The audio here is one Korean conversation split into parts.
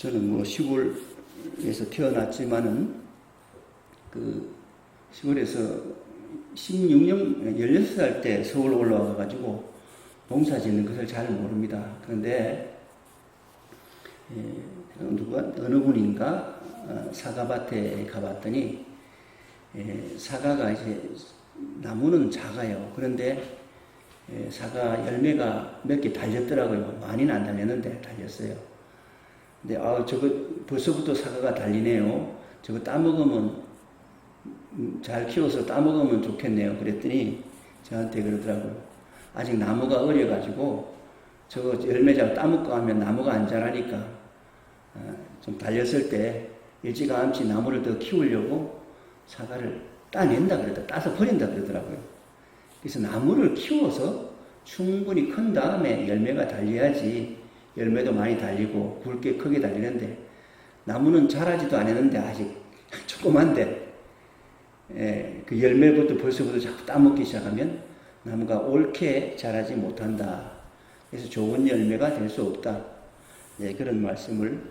저는 뭐 시골에서 태어났지만은 그 시골에서 16년, 16살 때 서울 올라와가지고 농사 짓는 것을 잘 모릅니다. 그런데 어느 분인가 사과밭에 가봤더니 사과가 이제 나무는 작아요. 그런데 사과 열매가 몇 개 달렸더라고요. 많이는 안 달렸는데 달렸어요. 근데 저거 벌써부터 사과가 달리네요. 저거 따먹으면 잘 키워서 따먹으면 좋겠네요. 그랬더니 저한테 그러더라고요. 아직 나무가 어려가지고 저거 열매자고 따먹고 하면 나무가 안 자라니까 좀 달렸을 때 일찌감치 나무를 더 키우려고 사과를 따낸다 그러더라고요. 따서 버린다 그러더라고요. 그래서 나무를 키워서 충분히 큰 다음에 열매가 달려야지 열매도 많이 달리고 굵게 크게 달리는데 나무는 자라지도 않았는데 아직 조그만데 그 열매부터 벌써부터 자꾸 따먹기 시작하면 나무가 옳게 자라지 못한다. 그래서 좋은 열매가 될 수 없다. 그런 말씀을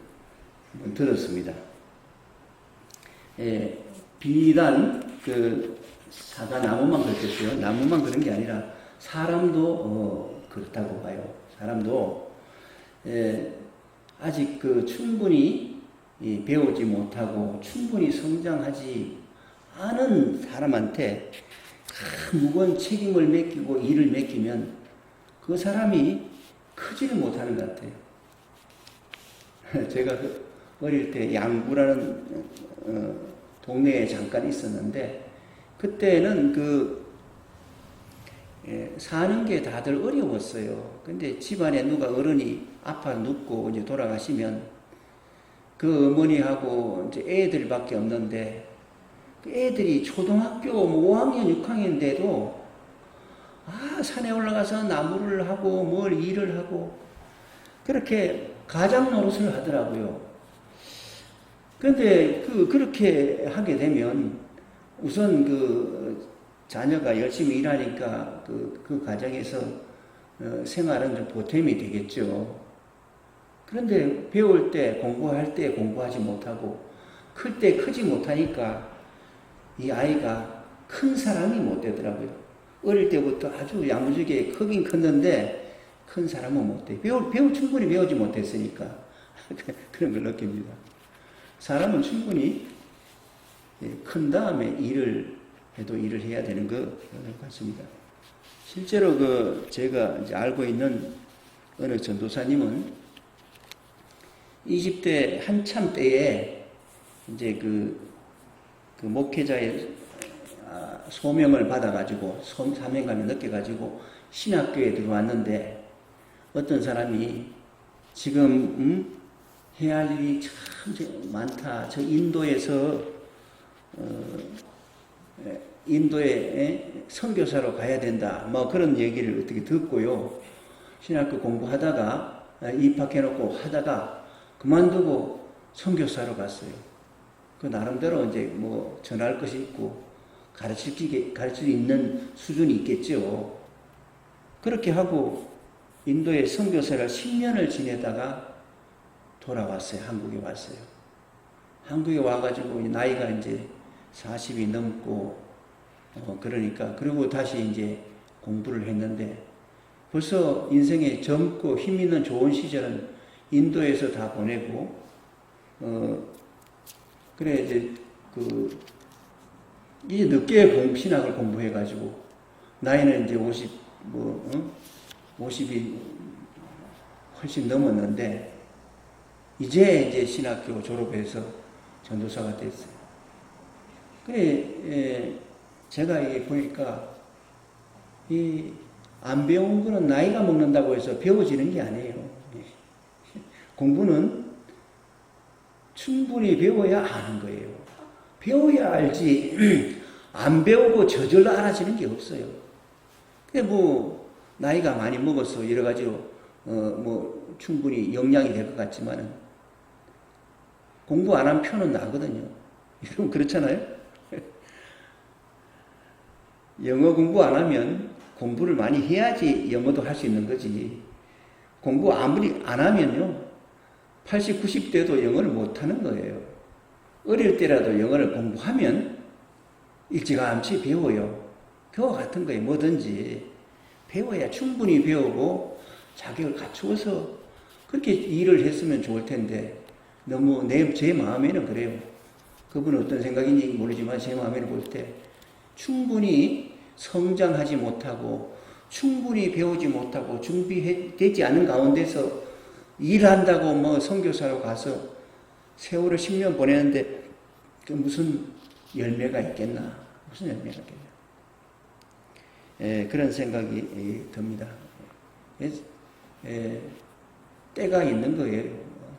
들었습니다. 비단 그 사과 나무만 그렇겠어요. 나무만 그런 게 아니라 사람도 그렇다고 봐요. 사람도 아직 그 충분히 배우지 못하고 충분히 성장하지 않은 사람한테 무거운 책임을 맡기고 일을 맡기면 그 사람이 크지를 못하는 것 같아요. 제가 어릴 때 양구라는 동네에 잠깐 있었는데 그때는 사는 게 다들 어려웠어요. 근데 집안에 누가 어른이 아파 눕고 이제 돌아가시면 그 어머니하고 이제 애들밖에 없는데 그 애들이 초등학교 5학년, 6학년인데도 산에 올라가서 나무를 하고 뭘 일을 하고 그렇게 가장 노릇을 하더라고요. 그런데 그렇게 하게 되면 우선 그 자녀가 열심히 일하니까 그 가정에서 생활은 좀 보탬이 되겠죠. 그런데 배울 때, 공부할 때 공부하지 못하고 클 때 크지 못하니까 이 아이가 큰 사람이 못 되더라고요. 어릴 때부터 아주 야무지게 크긴 컸는데 큰 사람은 못 돼. 충분히 배우지 못했으니까 그런 걸 느낍니다. 사람은 충분히 큰 다음에 일을 해야 되는 것 같습니다. 실제로 제가 이제 알고 있는 어느 전도사님은 20대 한참 때에 이제 그 목회자의 소명을 받아가지고 사명감이 느껴가지고 신학교에 들어왔는데 어떤 사람이 지금 해야 할 일이 참 많다. 저 인도에 선교사로 가야 된다. 뭐 그런 얘기를 어떻게 듣고요. 신학교 공부하다가 입학해놓고 하다가 그만두고 선교사로 갔어요. 그 나름대로 이제 뭐 전할 것이 있고 가르칠 수 있는 수준이 있겠죠. 그렇게 하고 인도에 선교사를 10년을 지내다가 돌아왔어요. 한국에 왔어요. 한국에 와가지고 나이가 이제 40이 넘고 그러니까 그리고 다시 이제 공부를 했는데 벌써 인생에 젊고 힘 있는 좋은 시절은 인도에서 다 보내고 그래 이제 이제 늦게 신학을 공부해가지고 나이는 이제 50이 훨씬 넘었는데 이제 신학교 졸업해서 전도사가 됐어요. 그래 제가 이게 보니까 안 배운 거는 나이가 먹는다고 해서 배워지는 게 아니에요. 공부는 충분히 배워야 아는 거예요. 배워야 알지 안 배우고 저절로 알아지는 게 없어요. 근데 나이가 많이 먹어서 여러 가지로 충분히 역량이 될 것 같지만은 공부 안 한 표는 나거든요. 여러분 그렇잖아요? 영어 공부 안 하면 공부를 많이 해야지 영어도 할 수 있는 거지. 공부 아무리 안 하면요 80, 90대도 영어를 못하는 거예요. 어릴 때라도 영어를 공부하면 일찌감치 배워요. 그와 같은 거예요. 뭐든지 배워야 충분히 배우고 자격을 갖추어서 그렇게 일을 했으면 좋을 텐데 너무 제 마음에는 그래요. 그분은 어떤 생각인지 모르지만 제 마음에는 볼 때 충분히 성장하지 못하고 충분히 배우지 못하고 준비되지 않은 가운데서 일한다고 뭐 선교사로 가서 세월을 10년 보내는데 그 무슨 열매가 있겠나? 무슨 열매가 있겠나? 그런 생각이 듭니다. 때가 있는 거예요.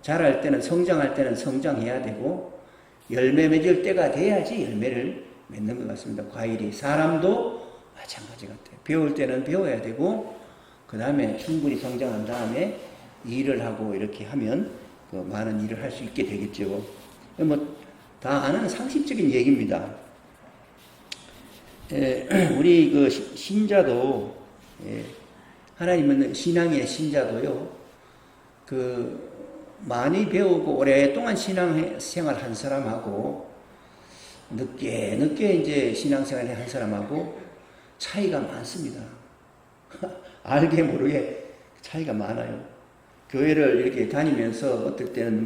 자랄 때는 성장할 때는 성장해야 되고 열매 맺을 때가 돼야지 열매를 맺는 것 같습니다. 과일이 사람도 마찬가지 같아요. 배울 때는 배워야 되고 그 다음에 충분히 성장한 다음에 일을 하고 이렇게 하면 그 많은 일을 할 수 있게 되겠죠. 뭐 다 아는 상식적인 얘기입니다. 우리 그 신자도 하나님은 신앙의 신자도요. 그 많이 배우고 오랫동안 신앙생활 한 사람하고 늦게 이제 신앙생활 한 사람하고 차이가 많습니다. 알게 모르게 차이가 많아요. 교회를 이렇게 다니면서 어떨 때는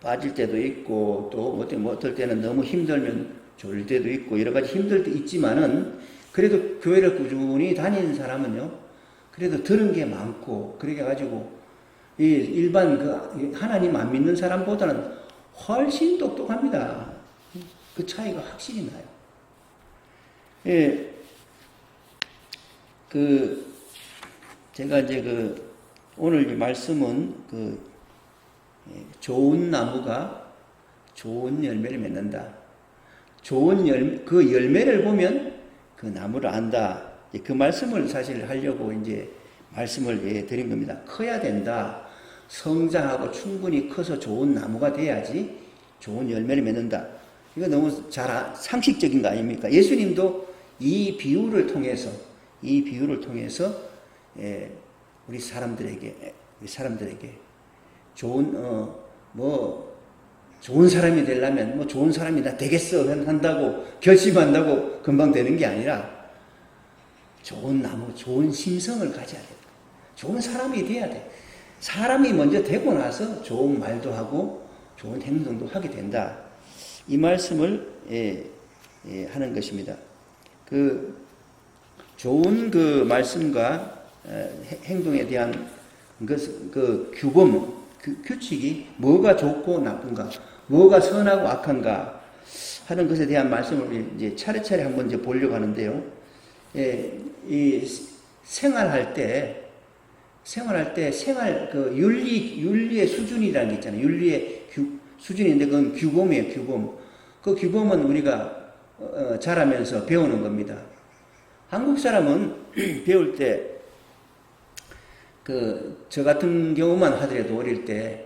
빠질 때도 있고 또 어떨 때는 너무 힘들면 졸릴 때도 있고 여러 가지 힘들 때 있지만은 그래도 교회를 꾸준히 다니는 사람은요. 그래도 들은 게 많고 그렇게 가지고 이 일반 그 하나님 안 믿는 사람보다는 훨씬 똑똑합니다. 그 차이가 확실히 나요. 제가 이제 오늘 말씀은 좋은 나무가 좋은 열매를 맺는다. 그 열매를 보면 그 나무를 안다. 그 말씀을 사실 하려고 이제 말씀을 드린 겁니다. 커야 된다. 성장하고 충분히 커서 좋은 나무가 돼야지 좋은 열매를 맺는다. 이거 너무 상식적인 거 아닙니까? 예수님도 이 비유를 통해서 우리 사람들에게 좋은 사람이 되려면 좋은 사람이 나 되겠어 한다고 결심한다고 금방 되는 게 아니라 좋은 나무, 좋은 심성을 가져야 돼. 좋은 사람이 돼야 돼. 사람이 먼저 되고 나서 좋은 말도 하고 좋은 행동도 하게 된다. 이 말씀을 하는 것입니다. 좋은 말씀과 행동에 대한 규범, 규칙이 뭐가 좋고 나쁜가, 뭐가 선하고 악한가 하는 것에 대한 말씀을 이제 차례차례 한번 이제 보려고 하는데요. 이 생활할 때 윤리의 수준이라는 게 있잖아요. 윤리의 수준인데 그건 규범이에요, 규범. 그 규범은 우리가 자라면서 배우는 겁니다. 한국 사람은 배울 때 저 같은 경우만 하더라도 어릴 때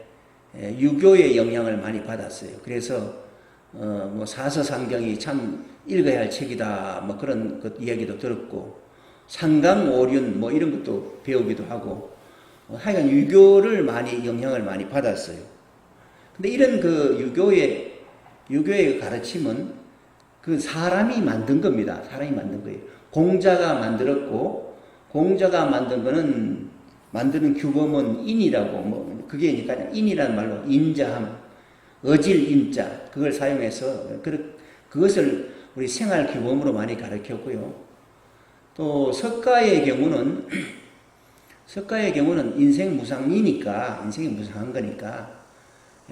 유교의 영향을 많이 받았어요. 그래서 사서상경이 참 읽어야 할 책이다. 그런 이야기도 들었고 상강오륜 이런 것도 배우기도 하고 하여간 유교를 영향을 많이 받았어요. 근데 이런 유교의 가르침은 사람이 만든 겁니다. 사람이 만든 거예요. 공자가 만들었고 공자가 만드는 규범은 인이라고 그게 그러니까 인이라는 말로 인자함, 어질 인자 그걸 사용해서 그것을 우리 생활 규범으로 많이 가르쳤고요. 또 석가의 경우는 인생이 무상한 거니까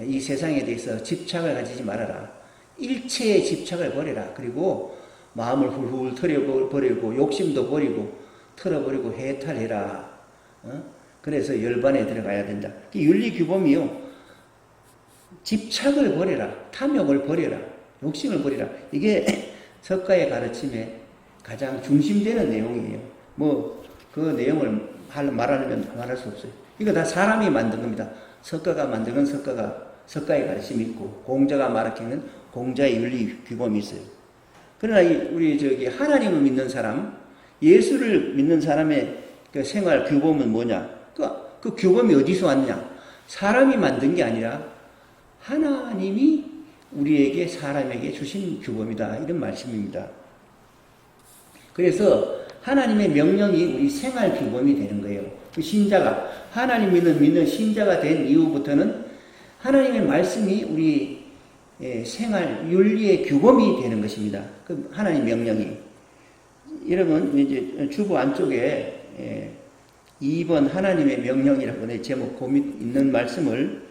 이 세상에 대해서 집착을 가지지 말아라. 일체의 집착을 버려라. 그리고 마음을 훌훌 털어버리고 욕심도 버리고 털어버리고 해탈해라. 그래서 열반에 들어가야 된다. 윤리규범이요. 집착을 버려라. 탐욕을 버려라. 욕심을 버려라. 이게 석가의 가르침에 가장 중심되는 내용이에요. 그 내용을 말하려면 말할 수 없어요. 이거 다 사람이 만든 겁니다. 석가가 만든 건 석가의 가르침이 있고 공자가 말하기는 공자의 윤리규범이 있어요. 그러나 우리 하나님을 믿는 사람, 예수를 믿는 사람의 생활 규범은 뭐냐? 그 규범이 어디서 왔냐? 사람이 만든 게 아니라 하나님이 우리에게 사람에게 주신 규범이다. 이런 말씀입니다. 그래서 하나님의 명령이 우리 생활 규범이 되는 거예요. 그 신자가 하나님 믿는 신자가 된 이후부터는 하나님의 말씀이 우리 생활 윤리의 규범이 되는 것입니다. 그 하나님 명령이. 여러분 이제 주보 안쪽에 2번 하나님의 명령이라고 제목 고민 있는 말씀을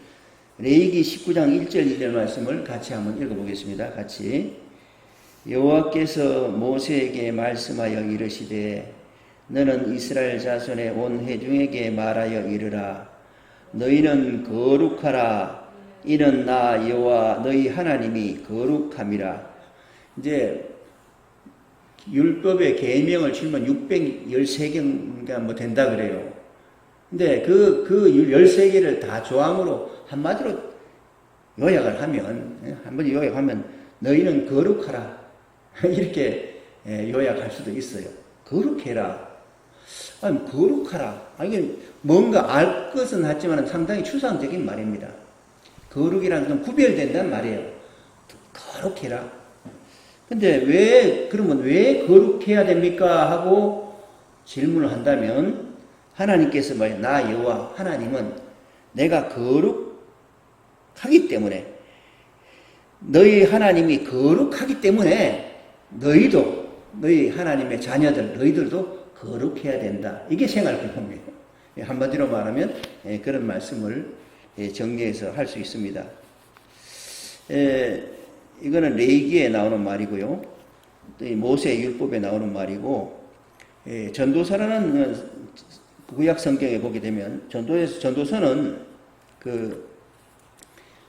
레위기 19장 1절 2절 말씀을 같이 한번 읽어보겠습니다. 같이. 여호와께서 모세에게 말씀하여 이르시되 너는 이스라엘 자손의 온 회중에게 말하여 이르라. 너희는 거룩하라. 이는 나 여호와 너희 하나님이 거룩함이라. 이제 율법의 계명을 치면 613개가 뭐 된다 그래요. 근데 그 13개를 다 조항으로 한마디로 요약을 하면, 한번 요약하면 너희는 거룩하라. 이렇게 요약할 수도 있어요. 거룩해라. 아니, 거룩하라. 이게 뭔가 알 것은 하지만 상당히 추상적인 말입니다. 거룩이라는 건 구별된다는 말이에요. 거룩해라. 근데 그러면 왜 거룩해야 됩니까? 하고 질문을 한다면, 하나님께서 나 여호와 하나님은 내가 거룩하기 때문에, 너희 하나님이 거룩하기 때문에 너희 하나님의 자녀들, 너희들도 거룩해야 된다. 이게 생활규범이에요. 한마디로 말하면 그런 말씀을 정리해서 할 수 있습니다. 이거는 레위기에 나오는 말이고요. 또 모세 율법에 나오는 말이고, 전도서라는 구약 성경에 보게 되면 전도서는 그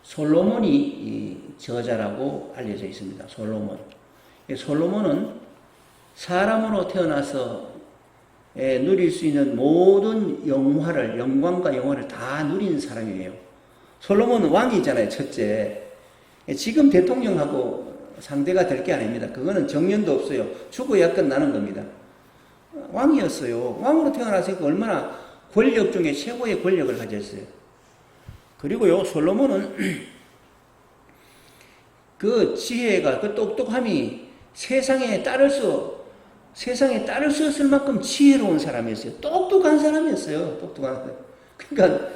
솔로몬이 저자라고 알려져 있습니다. 솔로몬은 사람으로 태어나서 누릴 수 있는 모든 영광과 영화를 다 누린 사람이에요. 솔로몬은 왕이잖아요, 첫째. 지금 대통령하고 상대가 될 게 아닙니다. 그거는 정년도 없어요. 죽어야 끝나는 겁니다. 왕이었어요. 왕으로 태어났으니까 얼마나 권력 중에 최고의 권력을 가졌어요. 그리고요, 솔로몬은 그 지혜가, 그 똑똑함이 세상에 따를 수 없을 만큼 지혜로운 사람이었어요. 똑똑한 사람이었어요. 그러니까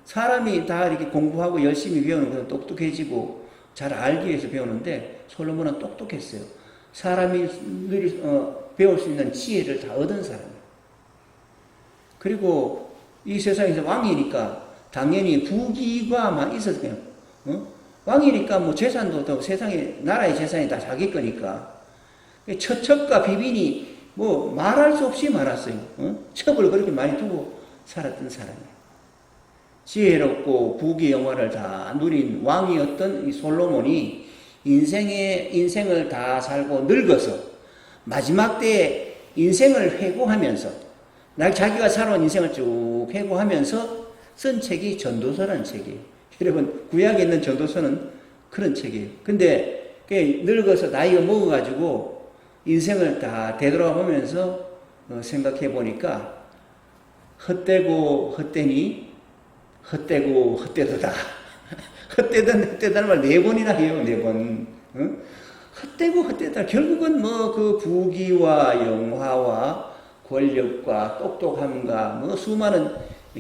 사람이 다 이렇게 공부하고 열심히 배우는 것은 똑똑해지고 잘 알기 위해서 배우는데, 솔로몬은 똑똑했어요. 사람이 배울 수 있는 지혜를 다 얻은 사람이에요. 그리고 이 세상에서 왕이니까 당연히 부귀가 막 있었어요. 왕이니까 뭐 재산도 더 세상에, 나라의 재산이 다 자기 거니까. 처첩과 비빈이 뭐 말할 수 없이 많았어요. 첩을 그렇게 많이 두고 살았던 사람이에요. 지혜롭고 부귀 영화를 다 누린 왕이었던 이 솔로몬이 인생을 다 살고 늙어서 마지막 때에 인생을 회고하면서, 자기가 살아온 인생을 쭉 회고하면서 쓴 책이 전도서라는 책이에요. 여러분, 구약에 있는 전도서는 그런 책이에요. 근데 늙어서 나이가 먹어가지고 인생을 다 되돌아보면서 생각해 보니까 헛되고 헛되니 헛되고 헛되도다. 헛되다는 말 4번이나 해요. 4번. 헛되고 헛되다. 결국은 뭐 그 부귀와 영화와 권력과 똑똑함과 뭐 수많은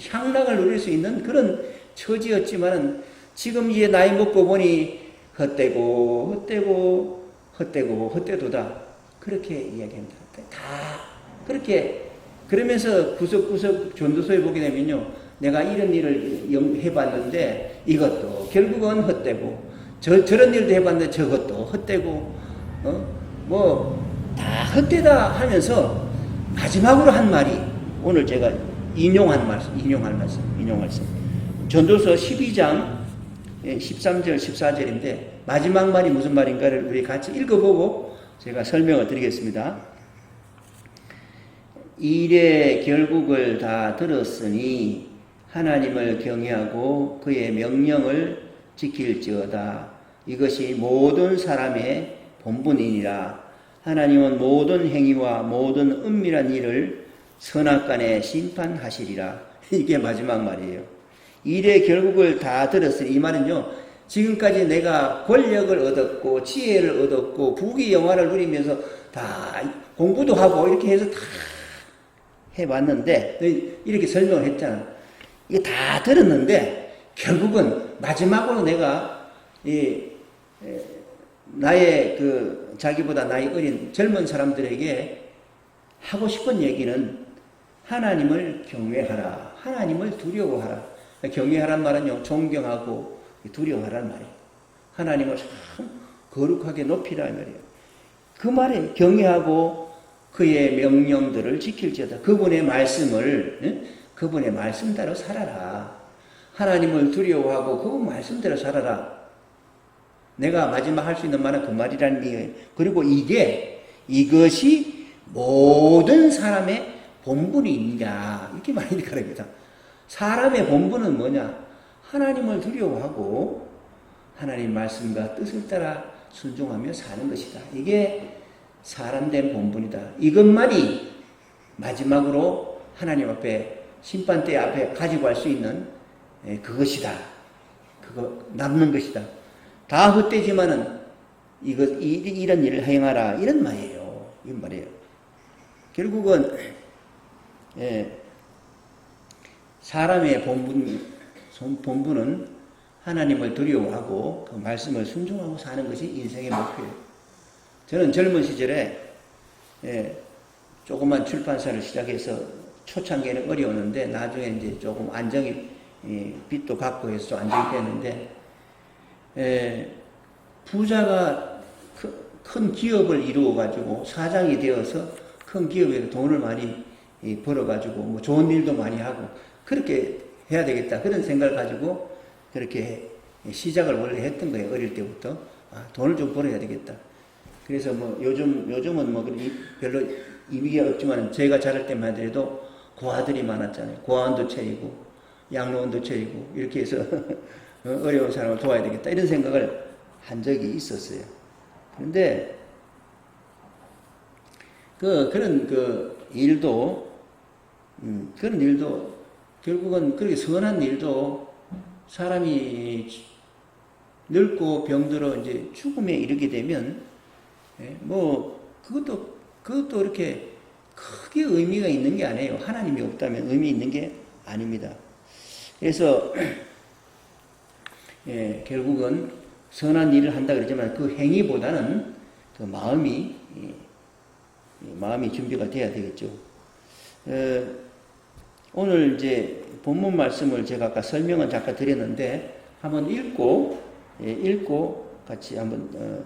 향락을 누릴 수 있는 그런 처지였지만은, 지금 이제 나이 먹고 보니 헛되고 헛되도다. 그렇게 이야기합니다. 다 그렇게. 그러면서 구석구석 전도서에 보게 되면요, 내가 이런 일을 해봤는데 이것도 결국은 헛되고, 저런 일도 해봤는데 저것도 헛되고, 뭐 다 헛되다 하면서 마지막으로 한 말이 오늘 제가 인용할 말씀. 전도서 12장 13절 14절인데 마지막 말이 무슨 말인가를 우리 같이 읽어보고 제가 설명을 드리겠습니다. 일의 결국을 다 들었으니 하나님을 경외하고 그의 명령을 지킬지어다. 이것이 모든 사람의 본분이니라. 하나님은 모든 행위와 모든 은밀한 일을 선악간에 심판하시리라. 이게 마지막 말이에요. 일의 결국을 다 들었으니, 이 말은요, 지금까지 내가 권력을 얻었고 지혜를 얻었고 부귀 영화를 누리면서 다 공부도 하고 이렇게 해서 다 해봤는데, 이렇게 설명을 했잖아. 이게 다 들었는데 결국은 마지막으로 내가 나의 그 자기보다 나이 어린 젊은 사람들에게 하고 싶은 얘기는 하나님을 경외하라, 하나님을 두려워하라. 경외하란 말은요, 존경하고 두려워하란 말이에요. 하나님을 참 거룩하게 높이라 말이에요. 그 말에 경외하고 그의 명령들을 지킬지어다. 그분의 말씀을, 그분의 말씀대로 살아라. 하나님을 두려워하고 그분 말씀대로 살아라. 내가 마지막 할 수 있는 말은 그 말이라는 얘기예요. 그리고 이것이 모든 사람의 본분이냐, 이렇게 말이 가릅니다. 사람의 본분은 뭐냐? 하나님을 두려워하고 하나님 말씀과 뜻을 따라 순종하며 사는 것이다. 이게 사람된 본분이다. 이것만이 마지막으로 하나님 앞에, 심판대 앞에 가지고 갈 수 있는 그것이다. 그거 남는 것이다. 다 헛되지만은 이런 일을 행하라, 이런 말이에요. 이런 말이에요. 결국은 사람의 본분은 하나님을 두려워하고 그 말씀을 순종하고 사는 것이 인생의 목표예요. 저는 젊은 시절에 조그만 출판사를 시작해서 초창기에는 어려웠는데 나중에 이제 조금 안정이, 빚도 갚고 해서 안정이 됐는데, 부자가 큰 기업을 이루어가지고 사장이 되어서 큰 기업에서 돈을 많이 벌어가지고 뭐 좋은 일도 많이 하고 그렇게 해야 되겠다, 그런 생각을 가지고 그렇게 시작을 원래 했던 거예요. 어릴 때부터. 돈을 좀 벌어야 되겠다. 그래서 뭐 요즘은 뭐 별로 의미가 없지만 제가 자랄 때만 하더라도 고아들이 많았잖아요. 고아원도 차리고 양로원도 차리고 이렇게 해서 어려운 사람을 도와야 되겠다, 이런 생각을 한 적이 있었어요. 그런데 그런 일도 결국은 그렇게 선한 일도 사람이 늙고 병들어 이제 죽음에 이르게 되면 그것도 이렇게 크게 의미가 있는 게 아니에요. 하나님이 없다면 의미 있는 게 아닙니다. 그래서 결국은 선한 일을 한다 그러지만 그 행위보다는 그 마음이 준비가 돼야 되겠죠. 오늘 이제 본문 말씀을 제가 아까 설명은 잠깐 드렸는데 한번 읽고 같이 한번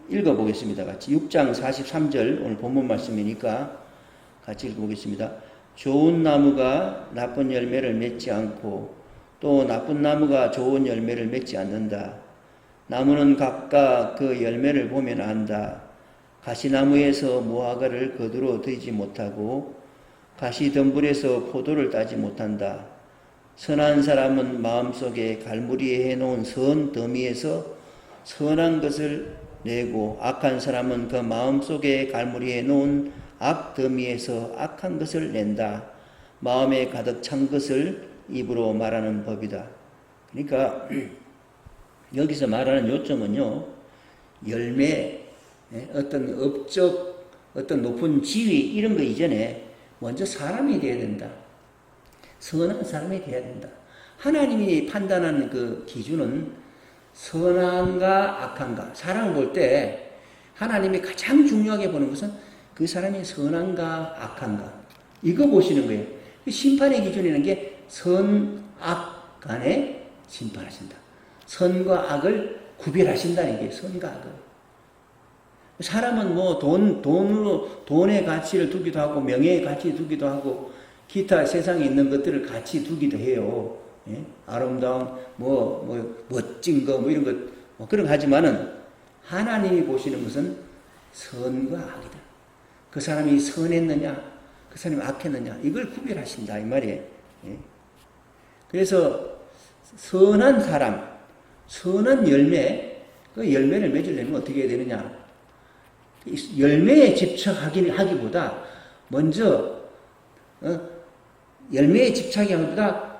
읽어보겠습니다. 같이 6장 43절 오늘 본문 말씀이니까 같이 읽어보겠습니다. 좋은 나무가 나쁜 열매를 맺지 않고 또 나쁜 나무가 좋은 열매를 맺지 않는다. 나무는 각각 그 열매를 보면 안다. 가시나무에서 무화과를 거두어 들이지 못하고 가시덤불에서 포도를 따지 못한다. 선한 사람은 마음속에 갈무리에 해놓은 선 더미에서 선한 것을 내고 악한 사람은 그 마음속에 갈무리에 놓은 악 더미에서 악한 것을 낸다. 마음에 가득 찬 것을 입으로 말하는 법이다. 그러니까 여기서 말하는 요점은요, 열매, 어떤 업적, 어떤 높은 지위 이런 거 이전에 먼저 사람이 돼야 된다. 선한 사람이 돼야 된다. 하나님이 판단하는 그 기준은 선한가 악한가. 사람을 볼 때 하나님이 가장 중요하게 보는 것은 그 사람이 선한가 악한가. 이거 보시는 거예요. 심판의 기준이라는 게 선, 악 간에 심판하신다. 선과 악을 구별하신다는 게 선과 악을. 사람은 뭐 돈의 가치를 두기도 하고 명예의 가치를 두기도 하고 기타 세상에 있는 것들을 같이 두기도 해요. 예? 아름다운 멋진 거 이런 것 그런 거 하지만은 하나님이 보시는 것은 선과 악이다. 그 사람이 선했느냐, 그 사람이 악했느냐 이걸 구별하신다 이 말이에요. 예? 그래서 선한 사람, 선한 열매, 그 열매를 맺으려면 어떻게 해야 되느냐? 열매에 집착하기보다 먼저 열매에 집착하기보다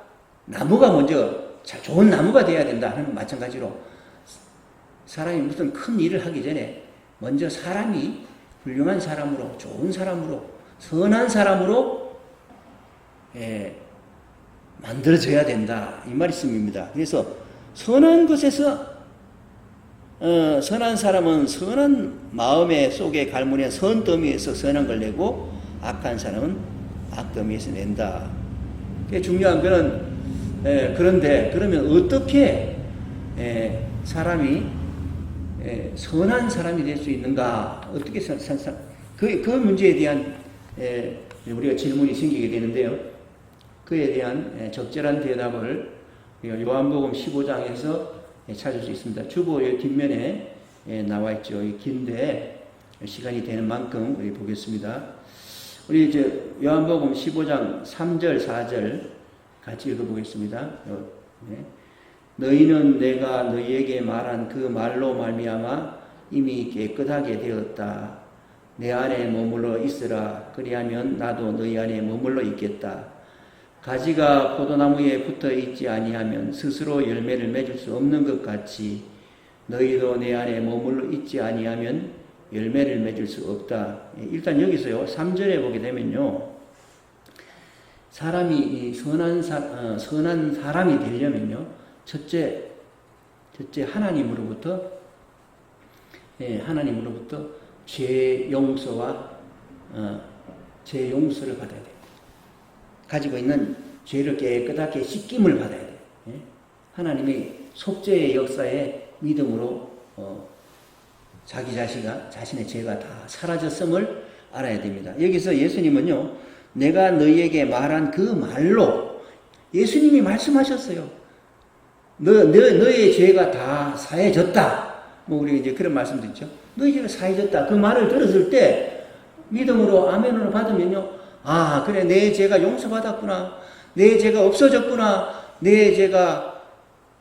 나무가 먼저 좋은 나무가 돼야 된다 하는 것 마찬가지로 사람이 무슨 큰 일을 하기 전에 먼저 사람이 훌륭한 사람으로, 좋은 사람으로, 선한 사람으로 만들어져야 된다 이 말씀입니다. 그래서 선한 것에서 선한 사람은 선한 마음의 속에 갈무리한 선더미에서 선한 걸 내고 악한 사람은 악더미에서 낸다. 중요한 거는 그런데 그러면 어떻게 사람이 선한 사람이 될 수 있는가? 어떻게 그 문제에 대한 우리가 질문이 생기게 되는데요. 그에 대한 적절한 대답을 요한복음 15장에서 찾을 수 있습니다. 주보 뒷면에 나와 있죠. 긴데 시간이 되는 만큼 우리 보겠습니다. 우리 이제 요한복음 15장 3절 4절 같이 읽어보겠습니다. 너희는 내가 너희에게 말한 그 말로 말미암아 이미 깨끗하게 되었다. 내 안에 머물러 있으라. 그리하면 나도 너희 안에 머물러 있겠다. 가지가 포도나무에 붙어 있지 아니하면 스스로 열매를 맺을 수 없는 것 같이 너희도 내 안에 머물러 있지 아니하면 열매를 맺을 수 없다. 일단 여기서요 3절에 보게 되면요 사람이 선한 사람이 되려면요 첫째 하나님으로부터 죄 용서와 죄 용서를 받아야 돼요. 가지고 있는 죄를 깨끗하게 씻김을 받아야 돼요. 하나님의 속죄의 역사에 믿음으로 자기 자신의 죄가 다 사라졌음을 알아야 됩니다. 여기서 예수님은요, 내가 너희에게 말한 그 말로 예수님이 말씀하셨어요. 너의 죄가 다 사해졌다. 우리 이제 그런 말씀도 있죠. 너희 죄가 사해졌다. 그 말을 들었을 때 믿음으로 아멘으로 받으면요, 아, 그래, 내 죄가 용서받았구나. 내 죄가 없어졌구나. 내 죄가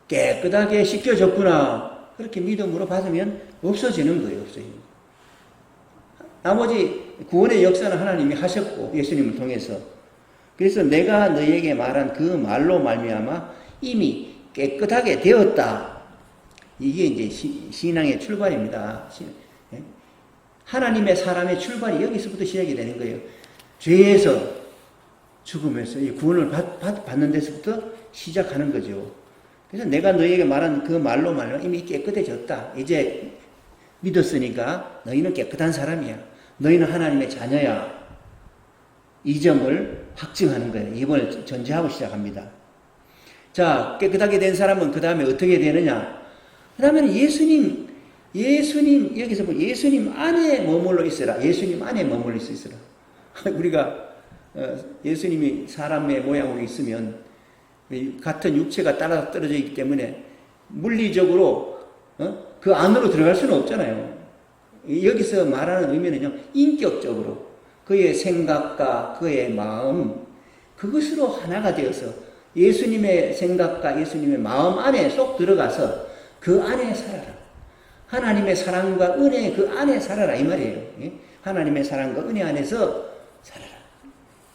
깨끗하게 씻겨졌구나. 그렇게 믿음으로 받으면 없어지는 거예요, 없어지는 거예요. 나머지 구원의 역사는 하나님이 하셨고, 예수님을 통해서. 그래서 내가 너희에게 말한 그 말로 말미암아 이미 깨끗하게 되었다. 이게 이제 신앙의 출발입니다. 하나님의 사람의 출발이 여기서부터 시작이 되는 거예요. 죄에서 죽음에서 이 구원을 받는 데서부터 시작하는 거죠. 그래서 내가 너희에게 말한 그 말로 말하면 이미 깨끗해졌다. 이제 믿었으니까 너희는 깨끗한 사람이야. 너희는 하나님의 자녀야. 이 점을 확증하는 거예요. 이번을 전제하고 시작합니다. 자, 깨끗하게 된 사람은 그 다음에 어떻게 되느냐? 그 다음에는 예수님, 여기서 보면 예수님 안에 머물러 있으라. 예수님 안에 머물러 있으라. 우리가 예수님이 사람의 모양으로 있으면 같은 육체가 따라 떨어져 있기 때문에 물리적으로 그 안으로 들어갈 수는 없잖아요. 여기서 말하는 의미는요, 인격적으로 그의 생각과 그의 마음, 그것으로 하나가 되어서 예수님의 생각과 예수님의 마음 안에 쏙 들어가서 그 안에 살아라. 하나님의 사랑과 은혜 그 안에 살아라 이 말이에요. 하나님의 사랑과 은혜 안에서 살아라.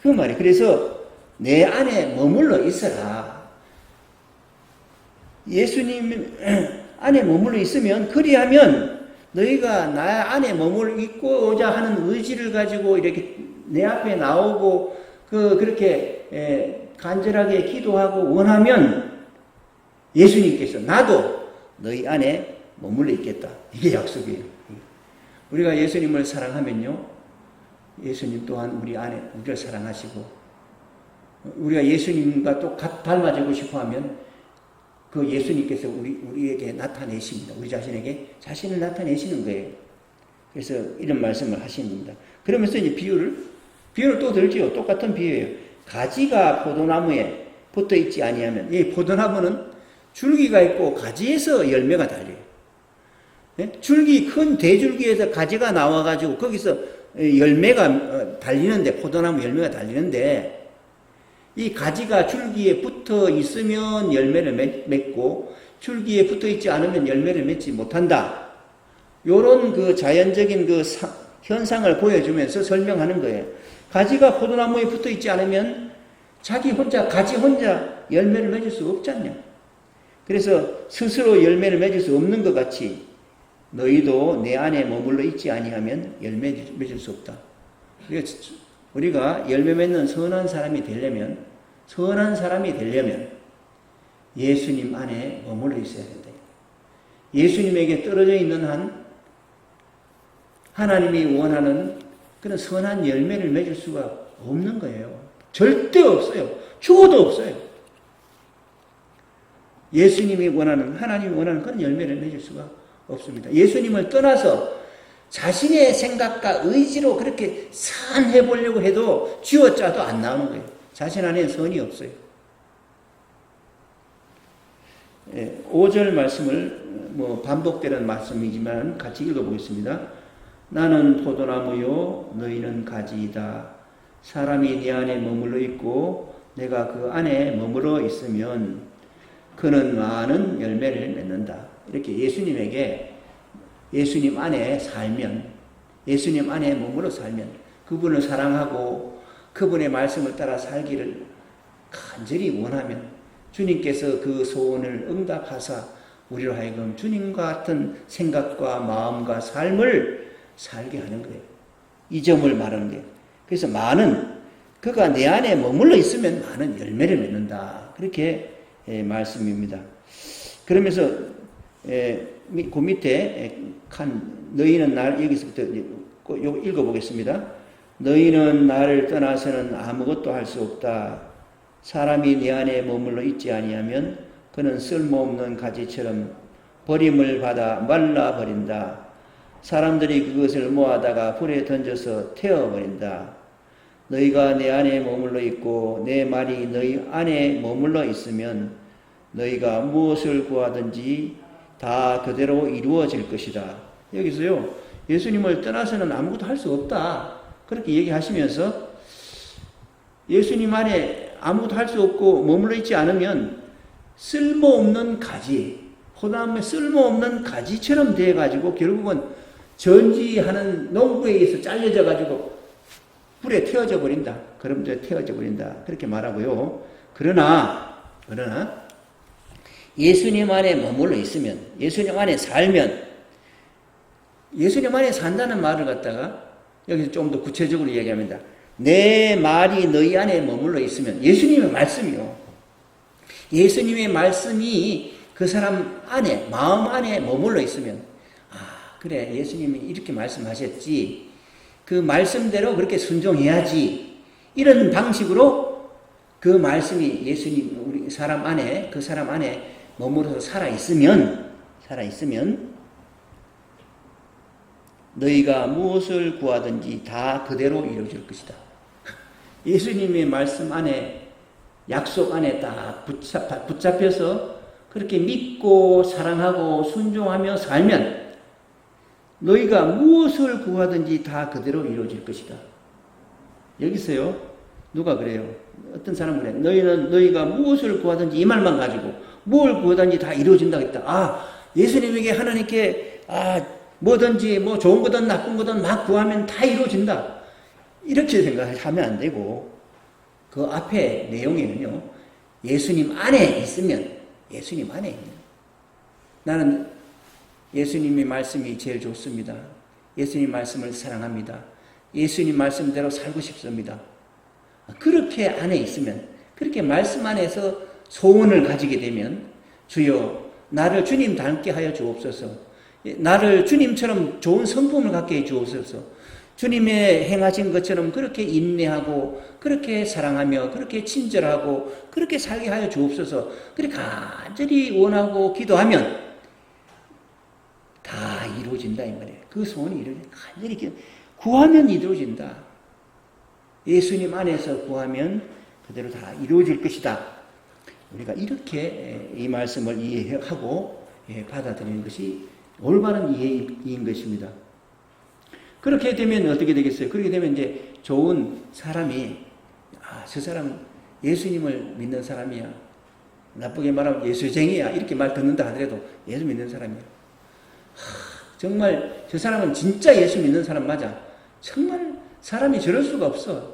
그 말이에요. 그래서 내 안에 머물러 있어라. 예수님 안에 머물러 있으면, 그리하면 너희가 나 안에 머물러 있고자 하는 의지를 가지고 이렇게 내 앞에 나오고 그렇게 간절하게 기도하고 원하면 예수님께서 나도 너희 안에 머물러 있겠다. 이게 약속이에요. 우리가 예수님을 사랑하면요, 예수님 또한 우리 안에 우리를 사랑하시고, 우리가 예수님과 또 닮아지고 싶어하면 그 예수님께서 우리에게 나타내십니다. 우리 자신에게 자신을 나타내시는 거예요. 그래서 이런 말씀을 하시는 겁니다. 그러면서 이제 비유를 또 들지요. 똑같은 비유예요. 가지가 포도나무에 붙어 있지 아니하면, 이 포도나무는 줄기가 있고 가지에서 열매가 달려요. 줄기, 큰 대줄기에서 가지가 나와가지고 거기서 열매가 달리는데, 포도나무 열매가 달리는데, 이 가지가 줄기에 붙어 있으면 열매를 맺고, 줄기에 붙어 있지 않으면 열매를 맺지 못한다. 요런 그 자연적인 그 현상을 보여주면서 설명하는 거예요. 가지가 포도나무에 붙어 있지 않으면 자기 혼자, 가지 혼자 열매를 맺을 수 없잖냐. 그래서 스스로 열매를 맺을 수 없는 것 같이 너희도 내 안에 머물러 있지 아니하면 열매 맺을 수 없다. 우리가 열매 맺는 선한 사람이 되려면 예수님 안에 머물러 있어야 된다. 예수님에게 떨어져 있는 한 하나님이 원하는 그런 선한 열매를 맺을 수가 없는 거예요. 절대 없어요. 죽어도 없어요. 예수님이 원하는, 하나님이 원하는 그런 열매를 맺을 수가 없습니다. 예수님을 떠나서 자신의 생각과 의지로 그렇게 선해 보려고 해도 쥐어짜도 안 나오는 거예요. 자신 안에 선이 없어요. 5절 말씀을 반복되는 말씀이지만 같이 읽어보겠습니다. 나는 포도나무요 너희는 가지이다. 사람이 내 안에 머물러 있고 내가 그 안에 머물러 있으면 그는 많은 열매를 맺는다. 이렇게 예수님 안에 살면, 예수님 안에 머물러 살면, 그분을 사랑하고 그분의 말씀을 따라 살기를 간절히 원하면 주님께서 그 소원을 응답하사 우리로 하여금 주님과 같은 생각과 마음과 삶을 살게 하는 거예요. 이 점을 말하는 거예요. 그래서 그가 내 안에 머물러 있으면 많은 열매를 맺는다. 그렇게 말씀입니다. 그러면서 그 밑에 너희는 여기서부터 읽어보겠습니다. 너희는 나를 떠나서는 아무것도 할 수 없다. 사람이 내 안에 머물러 있지 아니하면 그는 쓸모없는 가지처럼 버림을 받아 말라버린다. 사람들이 그것을 모아다가 불에 던져서 태워버린다. 너희가 내 안에 머물러 있고 내 말이 너희 안에 머물러 있으면 너희가 무엇을 구하든지 다 그대로 이루어질 것이다. 여기서요, 예수님을 떠나서는 아무것도 할 수 없다. 그렇게 얘기하시면서 예수님 안에 아무것도 할 수 없고 머물러 있지 않으면 쓸모없는 가지, 포도나무에 쓸모없는 가지처럼 돼가지고 결국은 전지하는 농부에 의해서 잘려져가지고 불에 태워져 버린다. 그럼저 태워져 버린다. 그렇게 말하고요. 그러나 예수님 안에 머물러 있으면, 예수님 안에 살면, 예수님 안에 산다는 말을 갖다가 여기서 좀 더 구체적으로 얘기합니다. 내 말이 너희 안에 머물러 있으면, 예수님의 말씀이요. 예수님의 말씀이 그 사람 안에, 마음 안에 머물러 있으면, 그래, 예수님이 이렇게 말씀하셨지. 그 말씀대로 그렇게 순종해야지. 이런 방식으로 그 말씀이 예수님, 우리 사람 안에, 그 사람 안에 머물러서 살아있으면, 너희가 무엇을 구하든지 다 그대로 이루어질 것이다. 예수님의 말씀 안에, 약속 안에 딱 붙잡혀서 그렇게 믿고 사랑하고 순종하며 살면 너희가 무엇을 구하든지 다 그대로 이루어질 것이다. 여기서요, 누가 그래요? 어떤 사람은 그래. 너희가 무엇을 구하든지 이 말만 가지고 뭘 구하든지 다 이루어진다 했다. 예수님에게 하나님께 뭐든지 뭐 좋은 거든 나쁜 거든 막 구하면 다 이루어진다. 이렇게 생각하면 안 되고 그 앞에 내용에는요. 예수님 안에 있으면 나는 예수님의 말씀이 제일 좋습니다. 예수님 말씀을 사랑합니다. 예수님 말씀대로 살고 싶습니다. 그렇게 안에 있으면, 그렇게 말씀 안에서 소원을 가지게 되면 주여 나를 주님 닮게 하여 주옵소서. 나를 주님처럼 좋은 성품을 갖게 해 주옵소서. 주님의 행하신 것처럼 그렇게 인내하고 그렇게 사랑하며 그렇게 친절하고 그렇게 살게 하여 주옵소서. 그렇게 간절히 원하고 기도하면 다 이루어진다 이 말이에요. 그 소원이 이루어진다. 간절히 구하면 이루어진다. 예수님 안에서 구하면 그대로 다 이루어질 것이다. 우리가 이렇게 이 말씀을 이해하고 받아들이는 것이 올바른 이해인 것입니다. 그렇게 되면 어떻게 되겠어요? 그렇게 되면 이제 좋은 사람이 저 사람은 예수님을 믿는 사람이야. 나쁘게 말하면 예수쟁이야. 이렇게 말 듣는다 하더라도 예수 믿는 사람이야. 정말 저 사람은 진짜 예수 믿는 사람 맞아. 정말 사람이 저럴 수가 없어.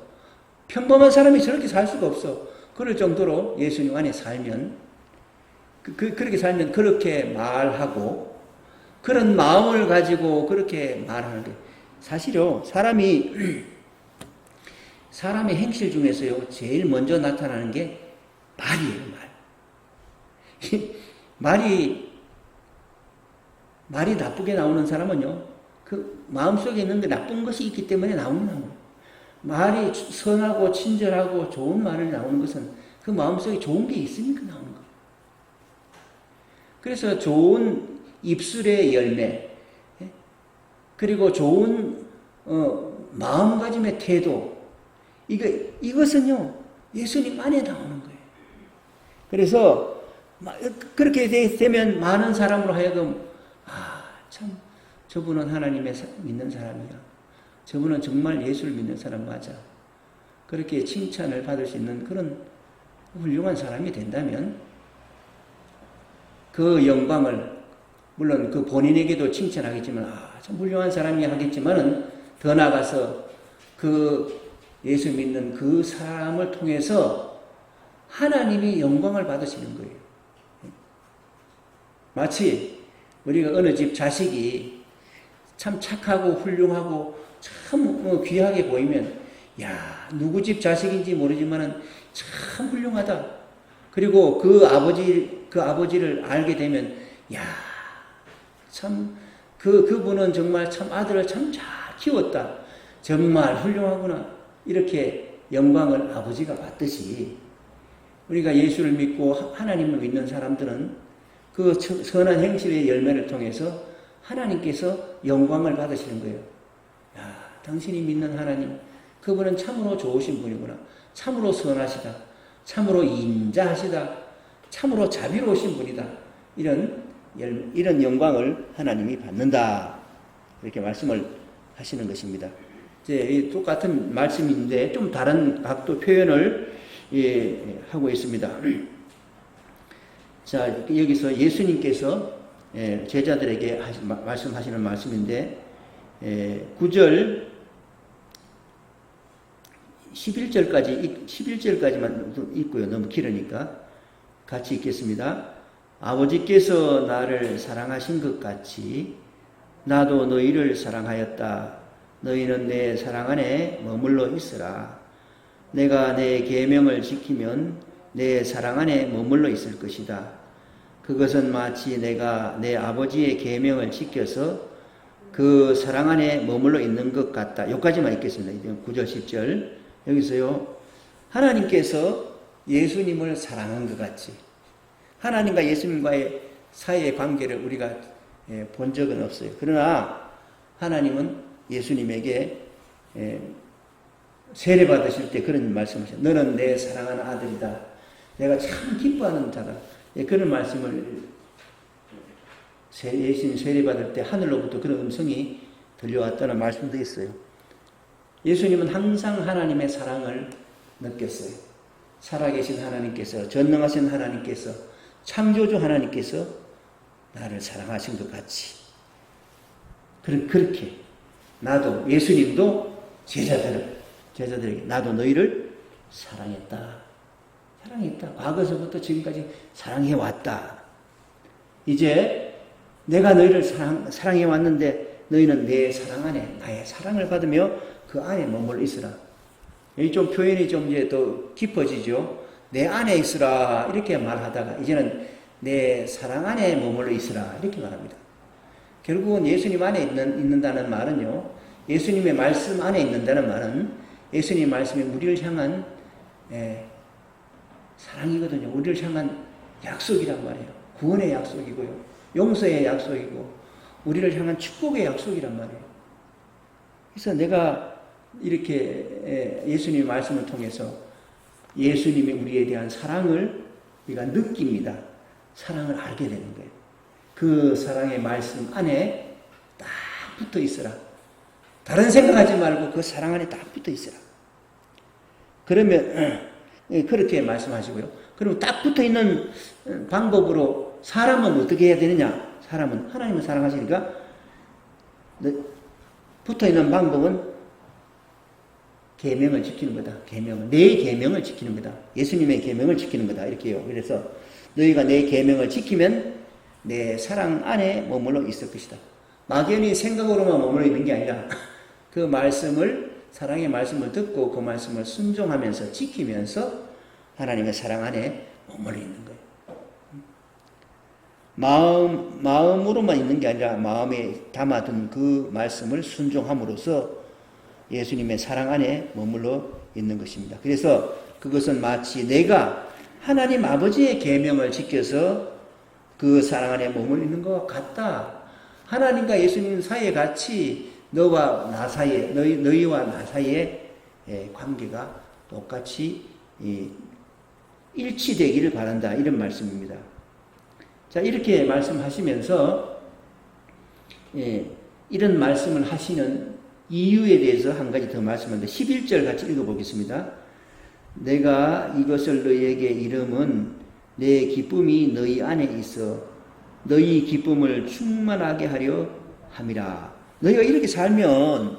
평범한 사람이 저렇게 살 수가 없어. 그럴 정도로 예수님 안에 살면, 그렇게 살면 그렇게 말하고, 그런 마음을 가지고 그렇게 말하는 게, 사실요, 사람의 행실 중에서요, 제일 먼저 나타나는 게 말이에요, 말. 말이 나쁘게 나오는 사람은요, 그 마음속에 있는 게 나쁜 것이 있기 때문에 나오는 거예요. 말이 선하고 친절하고 좋은 말을 나오는 것은 그 마음속에 좋은 게 있으니까 나오는 거예요. 그래서 좋은 입술의 열매, 그리고 좋은 마음가짐의 태도, 이것은요, 예수님 안에 나오는 거예요. 그래서 그렇게 되면 많은 사람으로 하여금, 참 저분은 하나님의 믿는 사람이야. 저분은 정말 예수를 믿는 사람 맞아. 그렇게 칭찬을 받을 수 있는 그런 훌륭한 사람이 된다면 그 영광을, 물론 그 본인에게도 칭찬하겠지만, 참 훌륭한 사람이 하겠지만은 더 나아가서 그 예수 믿는 그 사람을 통해서 하나님이 영광을 받으시는 거예요. 마치 우리가 어느 집 자식이 참 착하고 훌륭하고 참 귀하게 보이면, 누구 집 자식인지 모르지만은 참 훌륭하다. 그리고 그 아버지를 알게 되면, 참 그분은 정말 참 아들을 참 잘 키웠다. 정말 훌륭하구나. 이렇게 영광을 아버지가 받듯이, 우리가 예수를 믿고 하나님을 믿는 사람들은 그 선한 행실의 열매를 통해서 하나님께서 영광을 받으시는 거예요. 당신이 믿는 하나님, 그분은 참으로 좋으신 분이구나. 참으로 선하시다. 참으로 인자하시다. 참으로 자비로우신 분이다. 이런 영광을 하나님이 받는다. 이렇게 말씀을 하시는 것입니다. 이제 똑같은 말씀인데 좀 다른 각도 표현을 하고 있습니다. 자, 여기서 예수님께서 제자들에게 말씀하시는 말씀인데, 9절, 11절까지만 읽고요. 너무 길으니까. 같이 읽겠습니다. 아버지께서 나를 사랑하신 것 같이 나도 너희를 사랑하였다. 너희는 내 사랑 안에 머물러 있으라. 내가 내 계명을 지키면 내 사랑 안에 머물러 있을 것이다. 그것은 마치 내가 내 아버지의 계명을 지켜서 그 사랑 안에 머물러 있는 것 같다. 여기까지만 읽겠습니다. 9절, 10절. 여기서요, 하나님께서 예수님을 사랑한 것 같이, 하나님과 예수님과의 사이의 관계를 우리가 본 적은 없어요. 그러나 하나님은 예수님에게 세례 받으실 때 그런 말씀하셨어요. 너는 내 사랑하는 아들이다. 내가 참 기뻐하는 자다. 그런 말씀을 예수님 세례 받을 때 하늘로부터 그런 음성이 들려왔다는 말씀도 있어요. 예수님은 항상 하나님의 사랑을 느꼈어요. 살아계신 하나님께서, 전능하신 하나님께서, 창조주 하나님께서 나를 사랑하신 것 같이, 그렇게 나도, 예수님도 제자들에게 나도 너희를 사랑했다. 과거서부터 지금까지 사랑해왔다. 이제 내가 너희를 사랑해왔는데 너희는 내 사랑 안에, 나의 사랑을 받으며 그 안에 머물러 있으라. 여기 좀 표현이 좀 이제 더 깊어지죠. 내 안에 있으라. 이렇게 말하다가 이제는 내 사랑 안에 머물러 있으라. 이렇게 말합니다. 결국은 예수님 안에 있는다는 말은요, 예수님의 말씀 안에 있는다는 말은 예수님의 말씀이 우리를 향한 사랑이거든요. 우리를 향한 약속이란 말이에요. 구원의 약속이고요. 용서의 약속이고 우리를 향한 축복의 약속이란 말이에요. 그래서 내가 이렇게 예수님의 말씀을 통해서 예수님이 우리에 대한 사랑을 우리가 느낍니다. 사랑을 알게 되는 거예요. 그 사랑의 말씀 안에 딱 붙어 있으라. 다른 생각하지 말고 그 사랑 안에 딱 붙어 있으라. 그러면 그렇게 말씀하시고요. 그리고 딱 붙어 있는 방법으로 사람은 어떻게 해야 되느냐? 사람은 하나님을 사랑하시니까 붙어 있는 방법은 계명을 지키는 거다. 계명을 내 계명을 지키는 거다. 예수님의 계명을 지키는 거다. 이렇게요. 그래서 너희가 내 계명을 지키면 내 사랑 안에 머물러 있을 것이다. 막연히 생각으로만 머물러 있는 게 아니라 그 말씀을 사랑의 말씀을 듣고 그 말씀을 순종하면서 지키면서 하나님의 사랑 안에 머물러 있는 거예요. 마음으로만 있는 게 아니라 마음에 담아둔 그 말씀을 순종함으로써 예수님의 사랑 안에 머물러 있는 것입니다. 그래서 그것은 마치 내가 하나님 아버지의 계명을 지켜서 그 사랑 안에 머물러 있는 것과 같다. 하나님과 예수님 사이에 같이 너와 나 사이에 너희와 나 사이에 관계가 똑같이 일치되기를 바란다. 이런 말씀입니다. 자, 이렇게 말씀하시면서 이런 말씀을 하시는 이유에 대해서 한 가지 더 말씀하는데 11절 같이 읽어보겠습니다. 내가 이것을 너희에게 이름은 내 기쁨이 너희 안에 있어 너희 기쁨을 충만하게 하려 함이라. 너희가 이렇게 살면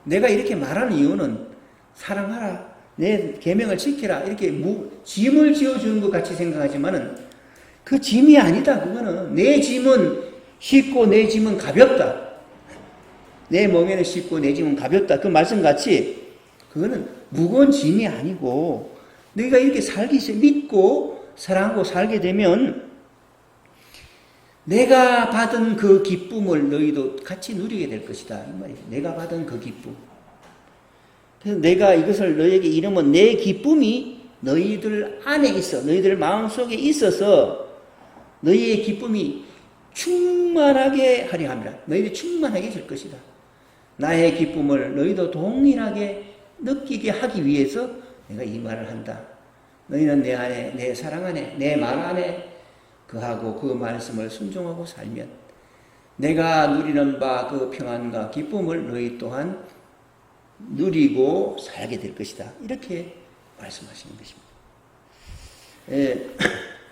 내가 이렇게 말하는 이유는 사랑하라, 내 계명을 지키라 이렇게 짐을 지어주는 것 같이 생각하지만은 그 짐이 아니다. 그거는 내 짐은 쉽고 내 짐은 가볍다. 내 몸에는 쉽고 내 짐은 가볍다. 그 말씀같이 그거는 무거운 짐이 아니고 너희가 이렇게 살기 시작 믿고 사랑하고 살게 되면 내가 받은 그 기쁨을 너희도 같이 누리게 될 것이다. 이 말이에요. 내가 받은 그 기쁨. 그래서 내가 이것을 너희에게 이름은 내 기쁨이 너희들 안에 있어. 너희들 마음속에 있어서 너희의 기쁨이 충만하게 하려 함이라. 너희들이 충만하게 될 것이다. 나의 기쁨을 너희도 동일하게 느끼게 하기 위해서 내가 이 말을 한다. 너희는 내 안에, 내 사랑 안에, 내 말 안에 그하고 그 말씀을 순종하고 살면 내가 누리는 바 그 평안과 기쁨을 너희 또한 누리고 살게 될 것이다. 이렇게 말씀하시는 것입니다.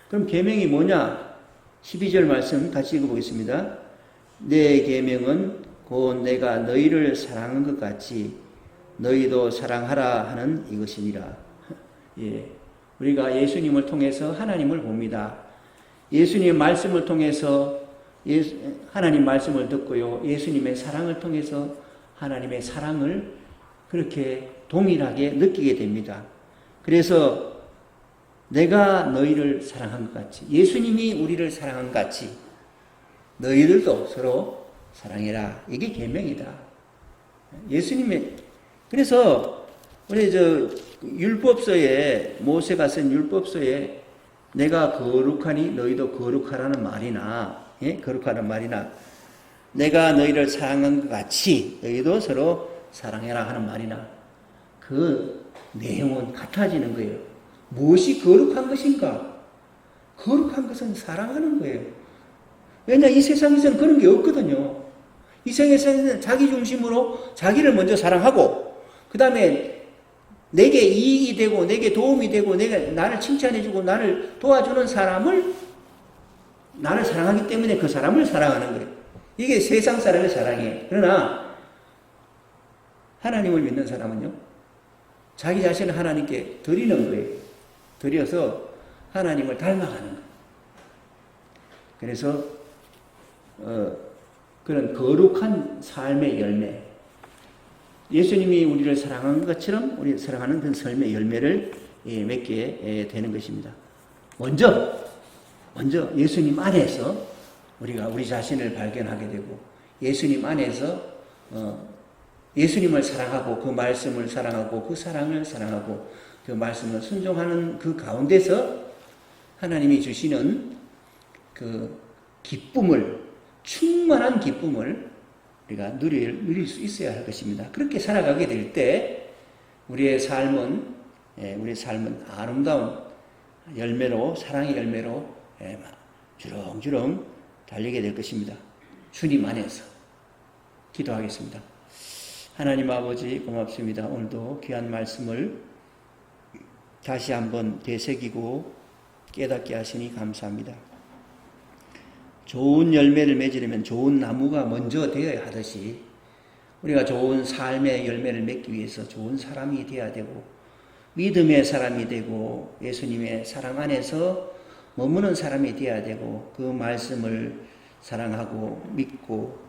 그럼 계명이 뭐냐? 12절 말씀 같이 읽어보겠습니다. 내 계명은 곧 내가 너희를 사랑한 것 같이 너희도 사랑하라 하는 이것이니라. 우리가 예수님을 통해서 하나님을 봅니다. 예수님의 말씀을 통해서 하나님 말씀을 듣고요. 예수님의 사랑을 통해서 하나님의 사랑을 그렇게 동일하게 느끼게 됩니다. 그래서 내가 너희를 사랑한 것 같이 예수님이 우리를 사랑한 것 같이 너희들도 서로 사랑해라. 이게 계명이다. 예수님의 그래서 우리 율법서에 모세가 쓴 율법서에 내가 거룩하니 너희도 거룩하라는 말이나 거룩하라는 말이나 내가 너희를 사랑한 것 같이 너희도 서로 사랑해라 하는 말이나 그 내용은 같아지는 거예요. 무엇이 거룩한 것인가? 거룩한 것은 사랑하는 거예요. 왜냐 이 세상에서는 그런 게 없거든요. 이 세상에서는 자기 중심으로 자기를 먼저 사랑하고 그 다음에 내게 이익이 되고 내게 도움이 되고 나를 칭찬해주고 나를 도와주는 사람을 나를 사랑하기 때문에 그 사람을 사랑하는 거예요. 이게 세상 사람의 사랑이에요. 그러나 하나님을 믿는 사람은요 자기 자신을 하나님께 드리는 거예요. 드려서 하나님을 닮아가는 거예요. 그래서 그런 거룩한 삶의 열매 예수님이 우리를 사랑한 것처럼 우리 사랑하는 그 삶의 열매를 맺게 되는 것입니다. 먼저 예수님 안에서 우리가 우리 자신을 발견하게 되고 예수님 안에서 예수님을 사랑하고 그 말씀을 사랑하고 그 사랑을 사랑하고 그 말씀을 순종하는 그 가운데서 하나님이 주시는 그 기쁨을 충만한 기쁨을 우리가 누릴 수 있어야 할 것입니다. 그렇게 살아가게 될 때 우리의 삶은 아름다운 열매로 사랑의 열매로 주렁주렁 달리게 될 것입니다. 주님 안에서 기도하겠습니다. 하나님 아버지 고맙습니다. 오늘도 귀한 말씀을 다시 한번 되새기고 깨닫게 하시니 감사합니다. 좋은 열매를 맺으려면 좋은 나무가 먼저 되어야 하듯이 우리가 좋은 삶의 열매를 맺기 위해서 좋은 사람이 되어야 되고 믿음의 사람이 되고 예수님의 사랑 안에서 머무는 사람이 되어야 되고 그 말씀을 사랑하고 믿고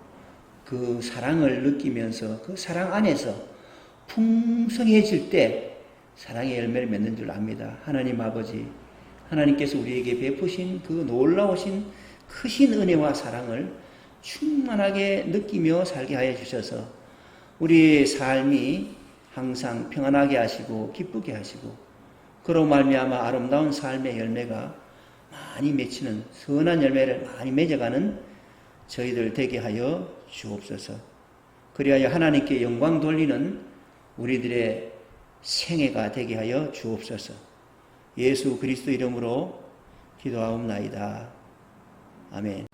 그 사랑을 느끼면서 그 사랑 안에서 풍성해질 때 사랑의 열매를 맺는 줄 압니다. 하나님 아버지, 하나님께서 우리에게 베푸신 그 놀라우신 크신 은혜와 사랑을 충만하게 느끼며 살게 하여 주셔서 우리의 삶이 항상 평안하게 하시고 기쁘게 하시고 그로 말미암아 아름다운 삶의 열매가 많이 맺히는 선한 열매를 많이 맺어가는 저희들 되게 하여 주옵소서. 그리하여 하나님께 영광 돌리는 우리들의 생애가 되게 하여 주옵소서. 예수 그리스도 이름으로 기도하옵나이다. 아멘.